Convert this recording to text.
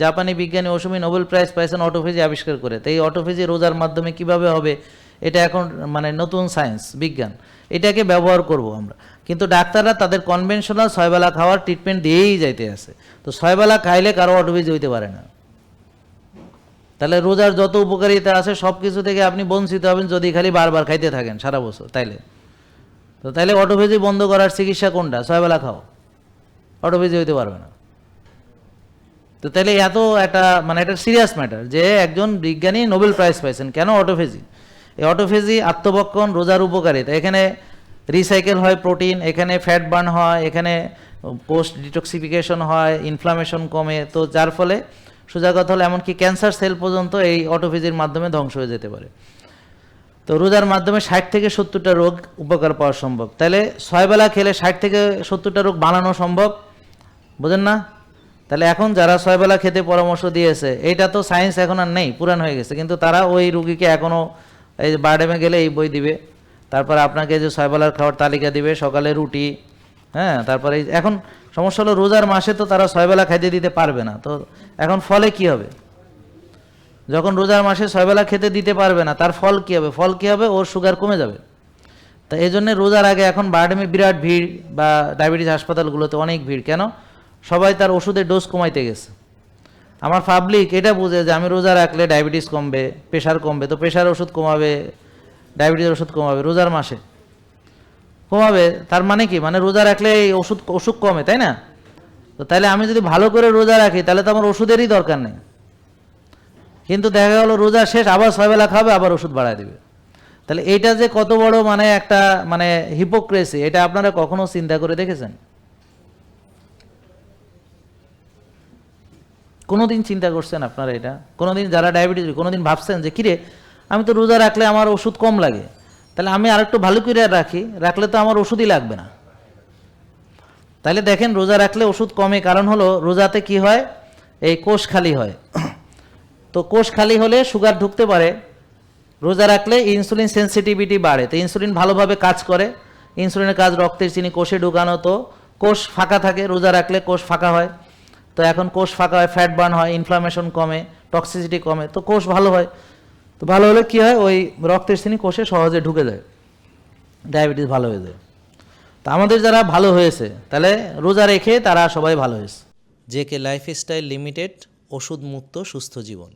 জাপানি বিজ্ঞানী Osumi Nobel prize পাইছেন অটোফেজি আবিষ্কার করে। তো এই অটোফেজি রোজার মাধ্যমে কিভাবে হবে, এটা এখন মানে নতুন সায়েন্স বিজ্ঞান, এটাকে ব্যবহার করব আমরা। কিন্তু ডাক্তাররা তাদের কনভেনশনাল 6 বেলা খাওয়ার ট্রিটমেন্ট দিয়েই যাইতে আছে। তো 6 বেলা খাইলে কারো অটোফেজি হইতে পারে না। তাহলে রোজার যত উপকারিতা আছে সব কিছু থেকে আপনি বঞ্চিত হবেন যদি খালি বারবার খাইতে থাকেন সারা বছর। তাইলে অটোফেজি বন্ধ করার চিকিৎসা কোনটা? 6 বেলা খাও, অটোফেজি হইতে পারবে না। তো তাহলে এত একটা মানে একটা সিরিয়াস ম্যাটার যে একজন বিজ্ঞানী নোবেল প্রাইজ পাইছেন কেন? অটোফেজি। এই অটোফেজি আত্মভক্ষণ রোজার উপকারিতা, এখানে রিসাইকেল হয় প্রোটিন, এখানে ফ্যাট বার্ন হয়, এখানে পোস্ট ডিটক্সিফিকেশন হয়, ইনফ্লামেশন কমে। তো যার ফলে সোজা কথা হলো এমনকি ক্যান্সার সেল পর্যন্ত এই অটোফেজির মাধ্যমে ধ্বংস হয়ে যেতে পারে। তো রোজার মাধ্যমে 60 থেকে 70টা রোগ উপকার পাওয়া সম্ভব। তাহলে 6 বেলা খেলে 60 থেকে 70টা রোগ বানানো সম্ভব, বুঝেন না? তাহলে এখন যারা 6 বেলা খেতে পরামর্শ দিয়েছে, এইটা তো সায়েন্স এখন আর নেই, পুরান হয়ে গেছে, কিন্তু তারা ওই রুগীকে এখনও এই বারডেমে গেলে এই বই দিবে, তারপর আপনাকে যে 6 বেলার খাওয়ার তালিকা দিবে, সকালে রুটি, হ্যাঁ, তারপরে এখন সমস্যা হলো রোজার মাসে তো তারা 6 বেলা খাইতে দিতে পারবে না। তো এখন ফলে কি হবে? যখন রোজার মাসে 6 বেলা খেতে দিতে পারবে না, তার ফল কি হবে? ওর সুগার কমে যাবে। তা এই জন্য রোজার আগে এখন বারডেমে বিরাট ভিড়, বা ডায়াবেটিস হাসপাতালগুলোতে অনেক ভিড়। কেন? সবাই তার ওষুধের ডোজ কমাইতে গেছে। আমার পাবলিক এটা বুঝে যে আমি রোজা রাখলে ডায়াবেটিস কমবে, প্রেশার কমবে, তো প্রেশার ওষুধ কমাবে, ডায়াবেটিসের ওষুধ কমাবে রোজার মাসে, কমাবে। তার মানে কি? মানে রোজা রাখলে এই অসুখ কমে, তাই না? তো তাহলে আমি যদি ভালো করে রোজা রাখি তাহলে তো আমার ওষুধেরই দরকার নেই। কিন্তু দেখা গেল রোজা শেষ, আবার 6 বেলা খাবে, আবার ওষুধ বাড়ায় দিবে। তাহলে এইটা যে কত বড় মানে একটা মানে হিপোক্রেসি, এটা আপনারা কখনো চিন্তা করে দেখেছেন? কোনোদিন চিন্তা করছেন আপনারা এটা? কোনোদিন যারা ডায়াবেটিস, কোনোদিন ভাবছেন যে কিরে আমি তো রোজা রাখলে আমার ওষুধ কম লাগে, তাহলে আমি আরেকটু ভালো করে রাখলে তো আমার ওষুধই লাগবে না। তাহলে দেখেন রোজা রাখলে ওষুধ কমে, কারণ হলো রোজাতে কি হয়, এই কোষ খালি হয়। তো কোষ খালি হলে সুগার ঢুকতে পারে। রোজা রাখলে ইনসুলিন সেন্সিটিভিটি বাড়ে, তো ইনসুলিন ভালোভাবে কাজ করে, ইনসুলিনের কাজ রক্তের চিনি কোষে ঢুকানো, তো কোষ ফাঁকা থাকে। রোজা রাখলে কোষ ফাঁকা হয়, তো এখন কোষ ফাঁকা হয়, ফ্যাট বার্ন হয়, ইনফ্লামেশন কমে, টক্সিসিটি কমে, তো কোষ ভালো হয়। তো ভালো হলে কি হয়, ওই রক্তের চিনি কোষে সহজে ঢুকে যায়, ডায়াবেটিস ভালো হয়ে যায়। তো আমাদের যারা ভালো হয়েছে, তাহলে রোজা রেখে তারা সবাই ভালো হয়েছে। জেকে লাইফস্টাইল লিমিটেড, ওষুধ মুক্ত সুস্থ জীবন।